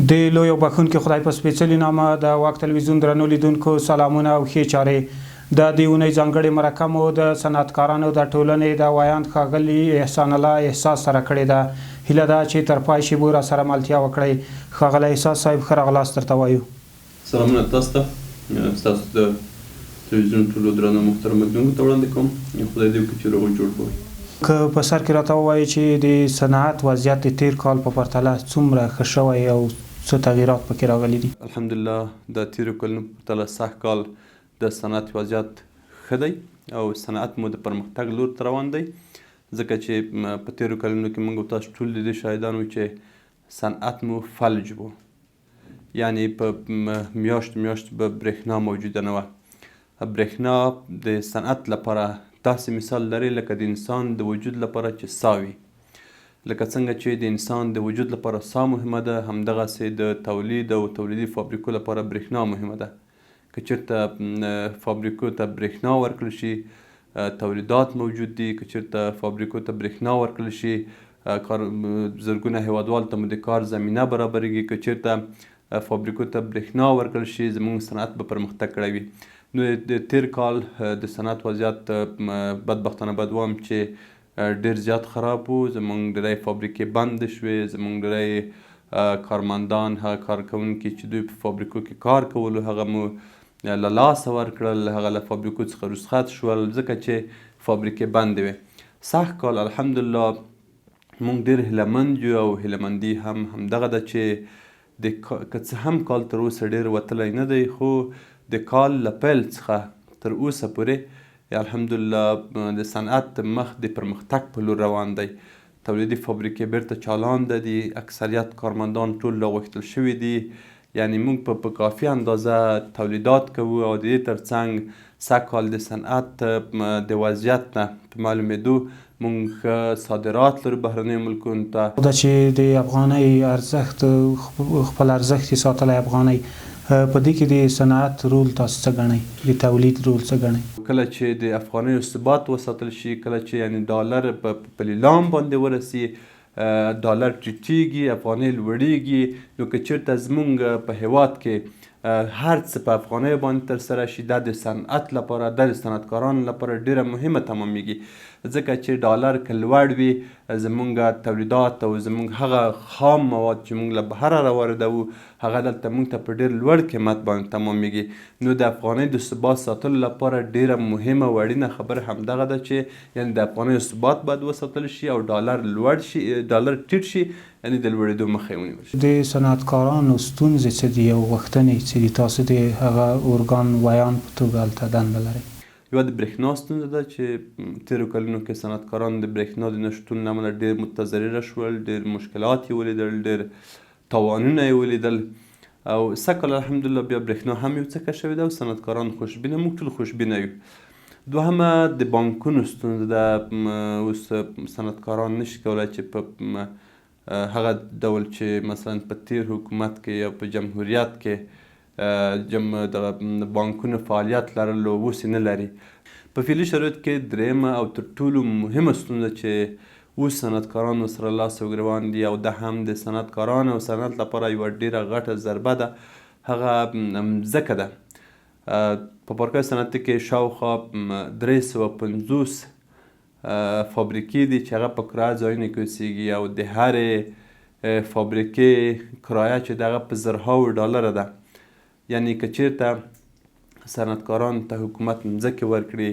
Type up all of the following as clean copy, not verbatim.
د لوی بخښونکي خدای په سپېڅلي نامه د واک تلویزیون درنو لیدونکو سلامونه او ښې چارې. د دې اونۍ ځانګړې مرکه مو د صنعتکارانو د ټولنې د ویاند ښاغلي احسان الله احساس سره کړې ده. هیله ده چې تر پای شیبو را سره ملتیا وکړئ. ښاغلی احساس صاحب ښه راغلاست درته وایو. سلامونه تاسو ته، ستاسو د تلویزیون ټولو درنو محترمو لیدونکو ته وړاندې کوم. خدای دې وکړي چې روغ جوړ به وي. که په سر کې راته ووایي چې د صنعت وضعیت د تیر کال په پرتله څومره ښه شوی او څه تغییرات پکې راغلي دي؟ الحمدلله د تیرو کلونو په پرتله سږ کال د صنعت وضعیت ښه دی او صنعت مو د پرمختګ لور ته روان دی، ځکه چې په تیرو کلونو کې موږ تاسو ټول د دې شاهدان وو چې صنعت مو فلج و، یعنی په میاشتو به برېښنا موجوده نه وه. برېښنا د صنعت لپاره داسې مثال لري لکه د انسان د وجود لپاره چې ساه وي. لکه څنګه چې د انسان د وجود لپاره ساه مهمه ده، همدغسې د تولید او تولیدي فابریکو لپاره برېښنا مهمه ده. که چېرته فابریکو ته برېښنا ورکړل شي، تولیدات موجود دي. که چېرته فابریکو ته برېښنا ورکړل شي، زرګونه هیوادوالو ته مو د کار زمینه برابرېږي. که چېرته فابریکو ته برېښنا ورکړل شي، زموږ صنعت به پرمختګ کړی وي. نو د تیر کال د صنعت وضعیت بدبختانه باید ووایم چې ډېر زیات خراب و. زموږ ډېری فابریکې بندې شوې، زموږ ډېری کارمندان، هغه کارکوونکي چې دوی په فابریکو کې کار کولو، هغه مو له لاسه ورکړل، هغه له فابریکو څخه رخصت شول ځکه چې فابریکې بندې وې. سږ کال الحمدلله موږ ډېر هیلهمند یو او هیلهمندي همدغه ده چې که څه هم کال تر اوسه ډېر وتلی نه دی، خو د کال له پیل څخه تر اوسه پورې الحمدلله د صنعت مخ د پرمختګ په لور روان دی. تولیدي فابریکې بیرته چالانده دي، اکثریت کارمندان ټول راغوښتل شوي دي. یعنی موږ په کافي اندازه تولیدات کوو او د دې ترڅنګ سږ کال د صنعت د وضعیت نه په معلومېدو موږ ښه صادرات لرو بهرنیو ملکونو ته. دا چې د افغانۍ ارزښت خپل ارزښت یې ساتلی افغانۍ، په دې کې د صنعت رول تاسو څه ګڼئ؟ د تولید رول څه ګڼئ؟ کله چې د افغانیو ثبات وساتل شي، کله چې یعنی ډالر په لیلام باندې ورسي، ډالر ټیټیږي، افغانۍ لوړیږي، نو که چېرته زموږ په هیواد کې هر څه په افغانیو باندې ترسره شي، دا د صنعت لپاره، دا د صنعتکارانو لپاره ډېره مهمه تمامیږي. ځکه چې ډالر که لوړ وي، زموږ تولیدات او زموږ هغه خام مواد چې موږ له بهره راواردوو، هغه دلته موږ ته په ډېر لوړ قیمت باندې تمامیږي. نو د افغانۍ د ثبات ساتلو لپاره ډېره مهمه او اړینه خبره همدغه ده چې یعنې د افغانیو ثبات باید وساتل شي او ډالر لوړ شي، ډالر ټیټ شي، یعنې د لوړېدو مخه یې ونیول شي. د صنعتکارانو ستونزې څه دي او غوښتنې څه دي؟ تاسو د هغه ارګان ویان په توګه هلته دنده لرئ. یوه د برېښنا ستونزه ده چې تېرو کلونو کې صنعتکاران د برېښنا د نشتون له امله ډېر متضرره شول، ډېر مشکلات یې ولیدل، ډېر تاوانونه یې ولیدل. او سږ کال الحمدلله بیا برېښنا هم یو څه ښه شوې ده او صنعتکاران خوشبینه، موږ ټول خوشبینه یو. دوهمه د بانکونو ستونزه ده. اوس صنعتکاران نشي کولی چې په هغه ډول چې مثلا په تیر حکومت کې یا په جمهوریت کې د بانکونو فعالیت لرلو، اوس یې نه لري. په فعلي شرایطو کې درېیمه او تر ټولو مهمه ستونزه چې اوس صنعتکارانو سره لاس او ګرېوان دي او دا هم د صنعتکارانو او صنعت لپاره یوه ډېره غټه ضربه ده، هغه مځکه ده. په پارکای صنعتي کې شاوخوا 350 فابریکې دي چې هغه په کرایه ځایونو کې اوسېږي او د هرې فابریکې کرایه چې د هغه په زرهاوو ډالره ده. یعنی که چېرته صنعتکارانو ته حکومت مځکې ورکړي،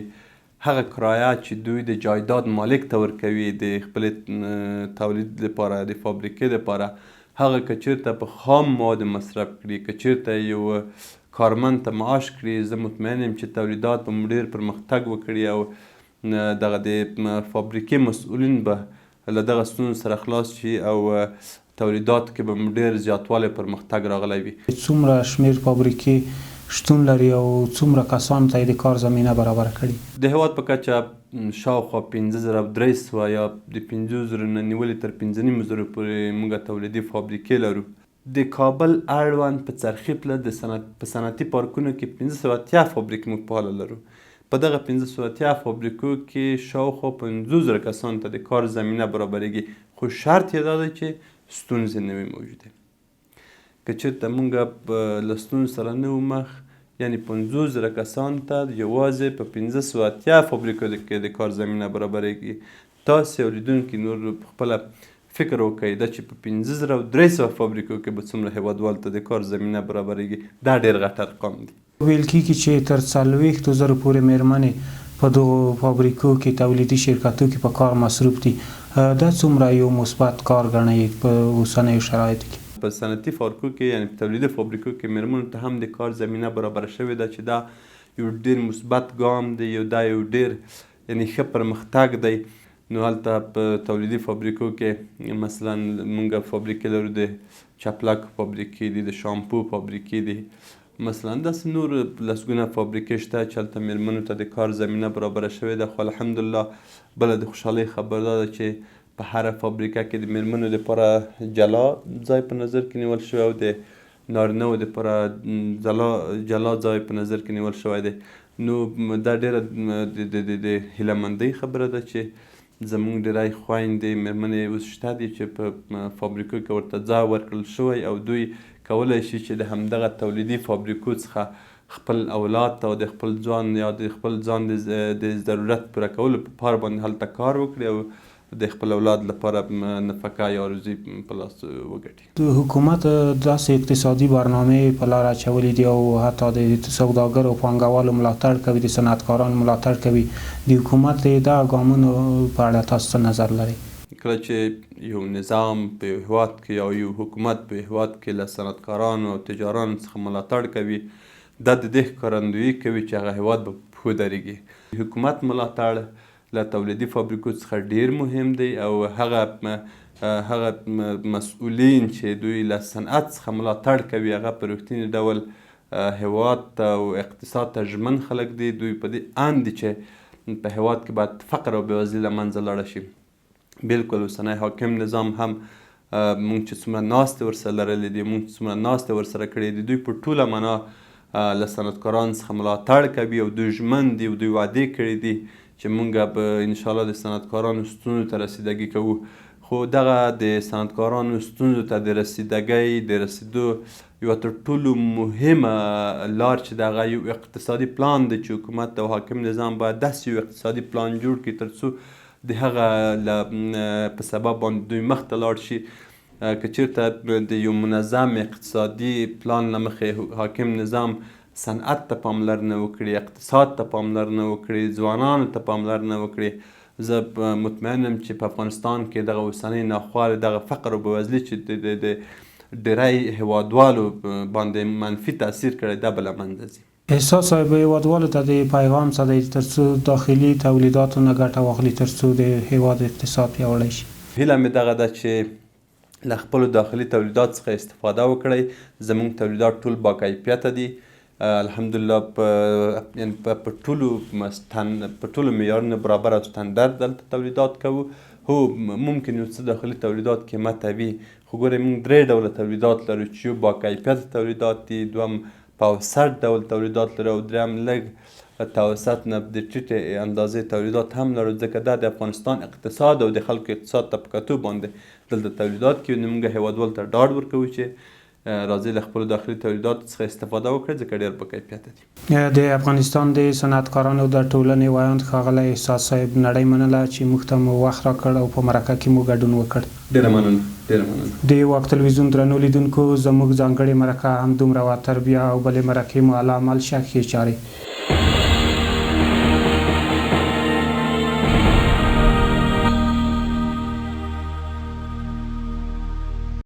هغه کرایه چې دوی د جایداد مالک ته ورکوي د خپلې تولید لپاره، د فابریکې لپاره، هغه که چېرته په خام موادو مصرف کړي، که چېرته یو کارمند ته معاش کړي، زه مطمئن یم چې تولیدات به مو ډېر پرمختګ وکړي او دغه د فابریکې مسؤلین به له دغه ستونزو سره خلاص شي او تولیداتو کې به مو ډېر زیاتوالی پرمختګ راغلی وي. څومره شمېر فابریکې شتون لري او څومره کسانو ته یې د کار زمینه برابره کړي؟ د هېواد په کچه شاوخوا 5300 یا د 50,000 نه نیولې تر 5,500 پورې موږ تولیدي فابریکې لرو. د کابل اړوند په څرخي پله په صنعتي پارکونو کې 580 فابریکې موږ فعاله لرو. په دغه 580 فابریکو کې شاوخوا 50,000 کسانو ته د کار زمینه برابرېږي، خو شرط یې دا دی چې ستونزې نه وي موجودې. که چېرته موږ له ستونزو سره نه وو مخ، یعنې 50,000 کسانو ته یوازې په 1580 فابریکو کې د کار زمینه برابریږي. تاسې اوریدونکي نور خپله فکر وکړئ دا چې په 5300 فابریکو کې به څومره هیوادوالو ته د کار زمینه برابریږي. دا ډېر غټ ارقام دي. ویل کېږي چې تر 40,000 پورې مېرمنې په دغو فابریکو کې تولیدي شرکتو کې په کار مصروف دي. دا څومره یو مثبت کار ګڼئ په اوسنیو شرایطو کې؟ په صنعتي فابریکو کې یعنې په تولیدي فابریکو کې مېرمنو ته هم د کار زمینه برابره شوې ده چې دا یو ډېر مثبت ګام دی، دا یو ډېر یعنې ښه پرمختګ دی. نو هلته په تولیدي فابریکو کې مثلا موږ فابریکې لرو، د چپلک فابریکې دي، د شامپو فابریکې دي، مثلا داسې نور لسګونه فابریکې شته چې هلته مېرمنو ته د کار زمینه برابره شوې ده. خو الحمدلله بله د خوشحالۍ خبر دا ده چې په هره فابریکه کې د مېرمنو دپاره جلا ځای په نظر کې نیول شوی او د نارینهو دپاره جلا ځای په نظر کې نیول شوی دی. نو دا ډېره د هیلهمندۍ خبره ده چې زموږ ډېری خویندې مېرمنې اوس شته دي چې په فابریکو کې ورته ځای ورکړل شوی او دوی کولی شي چې د همدغه تولیدي فابریکو څخه خپل اولاد ته او د خپل ځوان یا د خپل ځان د ضرورت پوره کولو په پار باندې هلته کار وکړي او د خپل اولاد لپاره نفقه یا روزي په لاس وګټي. د حکومت داسې اقتصادي برنامې په لار اچولې دي او حتی د سوداګرو او پانګوالو ملاتړ کوي، د صنعتکارانو ملاتړ کوي. د حکومت د دغه ګامونو په اړه تاسو څه نظر لرئ؟ کله چې یو نظام په یو هېواد کې یا یو حکومت په هېواد کې له صنعتکارانو او تجارانو څخه ملاتړ کوي، دا د دې ښکارندویي کوي چې هغه هېواد به په پښو درېږي. حکومت ملاتړ له تولیدي فابریکو څخه ډېر مهم دی او هغه مسؤلین چې دوی له صنعت څخه ملاتړ کوي هغه په رښتیني ډول هېواد ته او اقتصاد ته ژمن خلک دي. دوی په دې اند دي چې په هېواد کې باید فقر او بېوزلي له منځه لاړه شي. بالکل اوسنی حاکم نظام هم موږ چې څومره ناستې ورسره لرلې دي، موږ څومره ناستې ورسره کړې دي، دوی په ټوله معنا له صنعتکارانو څخه ملاتړ کوي او دوی ژمن دي او دوی وعدې کړي دي چې موږ به انشاءالله د صنعتکارانو ستونزو ته رسیدګي کوو. خو دغه د صنعتکارانو ستونزو ته د رسیدګۍ د رسیدو یوه تر ټولو مهمه لار چې د هغه یو اقتصادي پلان دی چې حکومت او حاکم نظام باید داسې یو اقتصادي پلان جوړ کړي تر څو د هغه په سبب باندې دوی مخته لاړ شي. که چېرته د یو منظم اقتصادي پلان له مخې حاکم نظام صنعت ته پاملرنه وکړي، اقتصاد ته پاملرنه وکړي، ځوانانو ته پاملرنه وکړي، زه مطمئنم چې په افغانستان کې دغه اوسنۍ ناخوالې، دغه فقر او بېوزلي چې د ډېری هېوادوالو باندې منفي تاثیر کړی دا به له منځه ځي. احساس صاحب هېوادوالو ته د پیغام څه دی تر څو داخلي تولیداتو نه ګټه واخلي تر څو د هېواد اقتصاد پیاوړی شي؟ هیله مې دغه ده چې له خپلو داخلي تولیدات څخه استفاده وکړئ. زموږ تولیدات ټول با کیفیته دي الحمدلله، په ټولو معیارونو برابر او سټنډرد دلته تولیدات کوو. هو ممکن یو څه داخلي تولیدات قیمته وي، خو ګورئ موږ 3 ډوله تولیدات لرو چې یو با کیفیته تولیدات دي، دوم په اوسط ډول تولیدات لرو او دریم لږ توسط نه د ټیټې اندازې تولیدات هم لرو، ځکه دا د افغانستان اقتصاد او د خلکو اقتصاد ته په کتو باندې دلته تولیدات کوي. نو موږ هېوادوالو ته ډاډ ورکوو چې راځئ له خپلو داخلي تولیداتو څخه استفاده وکړئ ځکه ډېر با کیفیته دي. د افغانستان د صنعتکارانو د ټولنې ویاند ښاغلی احساس صاحب نړۍ منله چې موږ ته مو وخت راکړ او په مرکه کې مو ګډون وکړ. ډېره مننه. د واک تلویزیون درنو لیدونکو زموږ ځانګړې مرکه همدومره وه. تر بیا او بلې مرکې مو الله عمل شه ښې چارې.